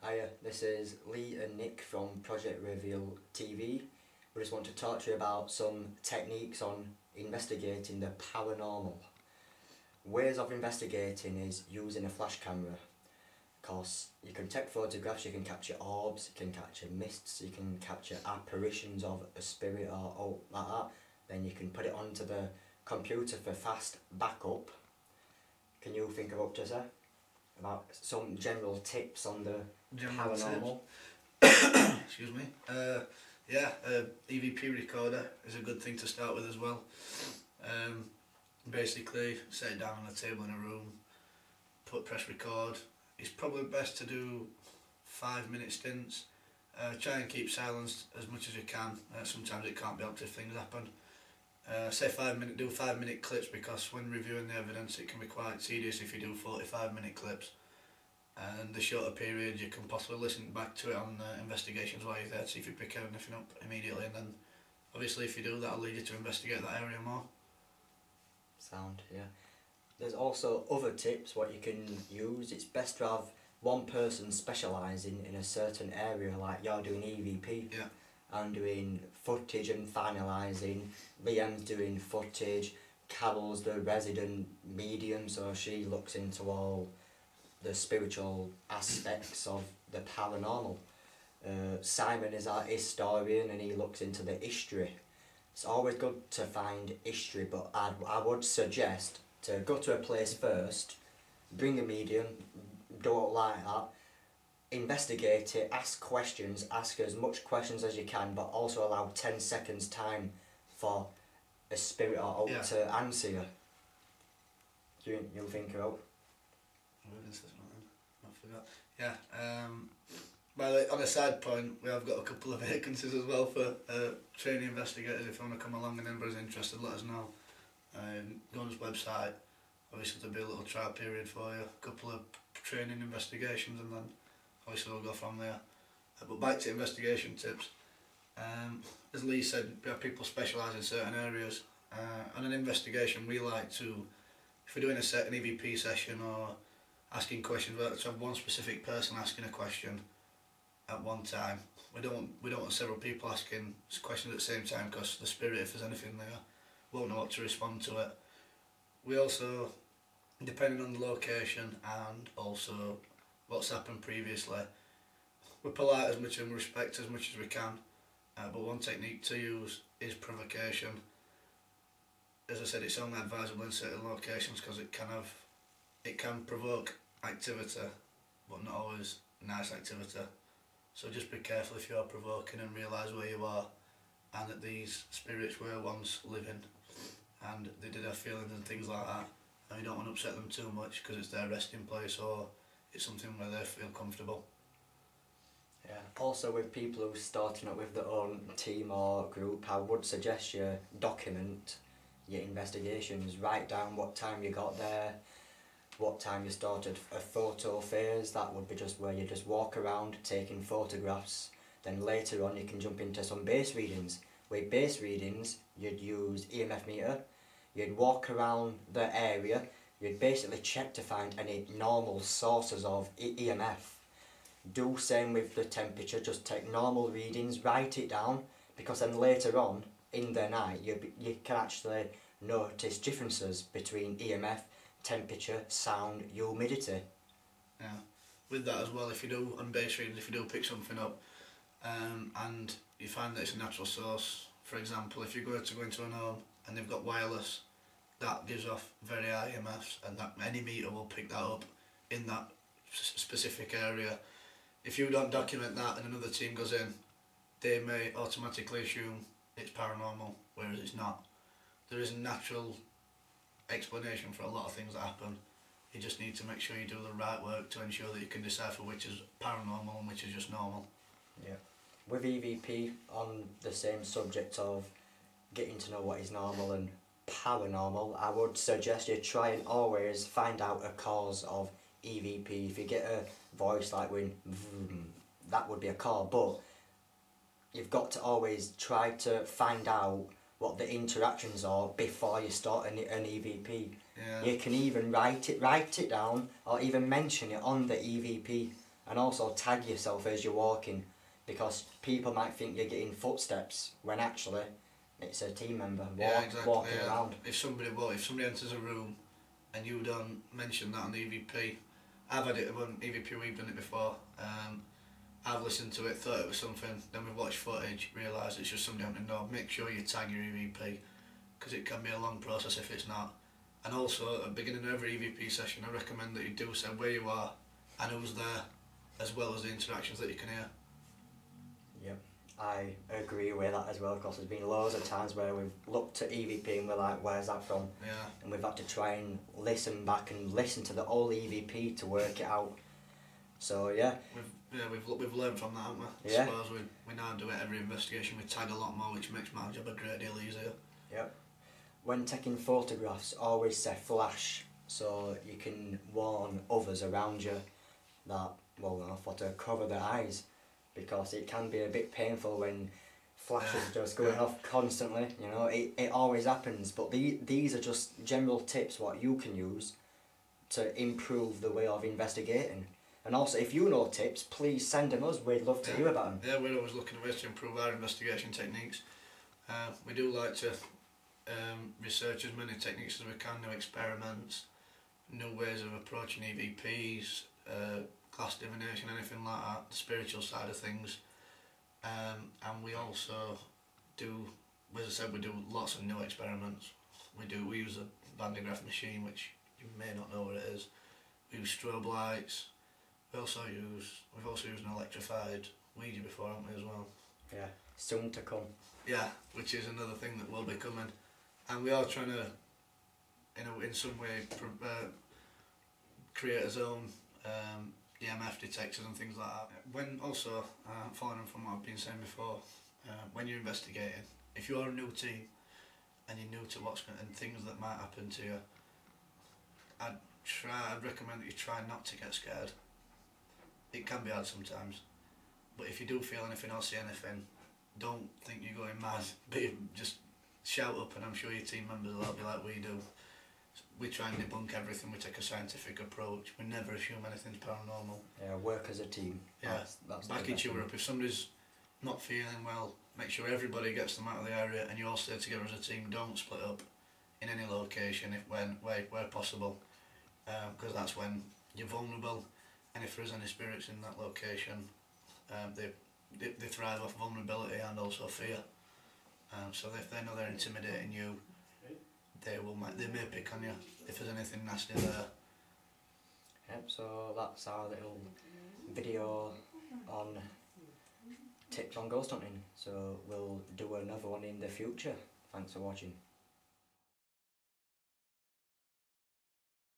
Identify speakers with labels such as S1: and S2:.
S1: Hiya, this is Lee and Nick from Project Reveal TV. We just want to talk to you about some techniques on investigating the paranormal. Ways of investigating is using a flash camera. Because you can take photographs, you can capture orbs, you can capture mists, you can capture apparitions of a spirit or like that. Then you can put it onto the computer for fast backup. Can you think of up to, sir? About some general tips on the paranormal?
S2: Excuse me. EVP recorder is a good thing to start with as well. Basically, set it down on a table in a room, press record. It's probably best to do 5-minute stints. Try and keep silence as much as you can. Sometimes it can't be helped if things happen. Say 5-minute clips, because when reviewing the evidence it can be quite tedious if you do 45-minute clips. And the shorter period you can possibly listen back to it on investigations while you're there to see if you pick anything up immediately, and then obviously if you do, that'll lead you to investigate that area more.
S1: Sound, yeah. There's also other tips what you can use. It's best to have one person specialising in a certain area, like you're doing EVP.
S2: Yeah.
S1: I'm doing footage and finalising, Liam's doing footage, Carol's the resident medium, so she looks into all the spiritual aspects of the paranormal. Simon is our historian and he looks into the history. It's always good to find history, but I would suggest to go to a place first, bring a medium, do it like that, investigate it, ask questions, ask as much questions as you can, but also allow 10 seconds time for a spirit or alt to answer you. You'll think about?
S2: I forgot. Yeah. By the way, on a side point, we have got a couple of vacancies as well for training investigators. If you want to come along and anybody's interested, let us know. Go on his website. Obviously there'll be a little trial period for you, a couple of training investigations, and then obviously we'll go from there. But back to investigation tips. As Lee said, people specialise in certain areas. On an investigation, we like to, if we're doing an EVP session or asking questions, we like to have one specific person asking a question at one time. We don't want several people asking questions at the same time, because the spirit, if there's anything there, won't know what to respond to it. We also, depending on the location and also what's happened previously, we're polite as much and we respect as much as we can. But one technique to use is provocation. As I said, it's only advisable in certain locations because it can provoke activity, but not always nice activity. So just be careful if you are provoking, and realise where you are and that these spirits were once living and they did have feelings and things like that, and you don't want to upset them too much because it's their resting place or it's something where they feel comfortable.
S1: Yeah. Also, with people who are starting up with their own team or group, I would suggest you document your investigations. Write down what time you got there, what time you started a photo phase. That would be just where you just walk around taking photographs. Then later on you can jump into some base readings. With base readings you'd use EMF meter, you'd walk around the area, you'd basically check to find any normal sources of EMF. Do same with the temperature, just take normal readings, write it down, because then later on in the night you can actually notice differences between EMF, temperature, sound, humidity.
S2: Yeah. With that as well, if you do, on base readings, if you do pick something up and you find that it's a natural source, for example, if you go into an home and they've got wireless, that gives off very high EMFs, and that any meter will pick that up in that specific area. If you don't document that and another team goes in, they may automatically assume it's paranormal, whereas it's not. There is a natural explanation for a lot of things that happen. You just need to make sure you do the right work to ensure that you can decipher which is paranormal and which is just normal.
S1: Yeah. With EVP, on the same subject of getting to know what is normal and paranormal, I would suggest you try and always find out a cause of EVP. If you get a voice like when that would be a call, but you've got to always try to find out what the interactions are before you start an EVP.
S2: Yeah.
S1: You can even write it down, or even mention it on the EVP And also tag yourself as you're walking, because people might think you're getting footsteps when actually it's a team member walking around.
S2: If somebody enters a room and you don't mention that on the EVP, I've had it when EVP, we've done it before. I've listened to it, thought it was something, then we've watched footage, realised it's just somebody on the door. Make sure you tag your EVP, because it can be a long process if it's not. And also, at the beginning of every EVP session, I recommend that you do say where you are and who's there, as well as the interactions that you can hear.
S1: Yep, I agree with that as well, because there's been loads of times where we've looked at EVP and we're like, where's that from?
S2: Yeah.
S1: And we've had to try and listen back and listen to the whole EVP to work it out. So yeah.
S2: We've learned from that, haven't we?
S1: Yeah.
S2: I suppose we now do it every investigation. We tag a lot more, which makes my job a great deal easier.
S1: Yep. When taking photographs, always say flash, so you can warn others around you that, for to cover their eyes, because it can be a bit painful when flashes just going off constantly. You know, it always happens. But these are just general tips what you can use to improve the way of investigating. And also, if you know tips, please send them us. We'd love to hear about them.
S2: Yeah, we're always looking at ways to improve our investigation techniques. We do like to research as many techniques as we can, new experiments, new ways of approaching EVPs, class divination, anything like that, the spiritual side of things. And we also do, as I said, we do lots of new experiments. We use a Van de Graaff machine, which you may not know what it is. We use strobe lights. We've also used an electrified Ouija before, haven't we, as well?
S1: Yeah, soon to come.
S2: Yeah, which is another thing that will be coming. And we are trying to, in some way, create our own EMF detectors and things like that. When also, following on from what I've been saying before, when you're investigating, if you're a new team and you're new to and things that might happen to you, I'd recommend that you try not to get scared. It can be hard sometimes, but if you do feel anything or see anything, don't think you're going mad. Just shout up, and I'm sure your team members will help you like we do. We try and debunk everything. We take a scientific approach. We never assume anything's paranormal.
S1: Yeah, work as a team.
S2: Yeah,
S1: that's
S2: back each other up. If somebody's not feeling well, make sure everybody gets them out of the area, and you all stay together as a team. Don't split up in any location where possible, because that's when you're vulnerable. And if there's any spirits in that location, they thrive off vulnerability and also fear. So if they know they're intimidating you, they may pick on you if there's anything nasty there.
S1: Yep, so that's our little video on tips on ghost hunting. So we'll do another one in the future. Thanks for watching.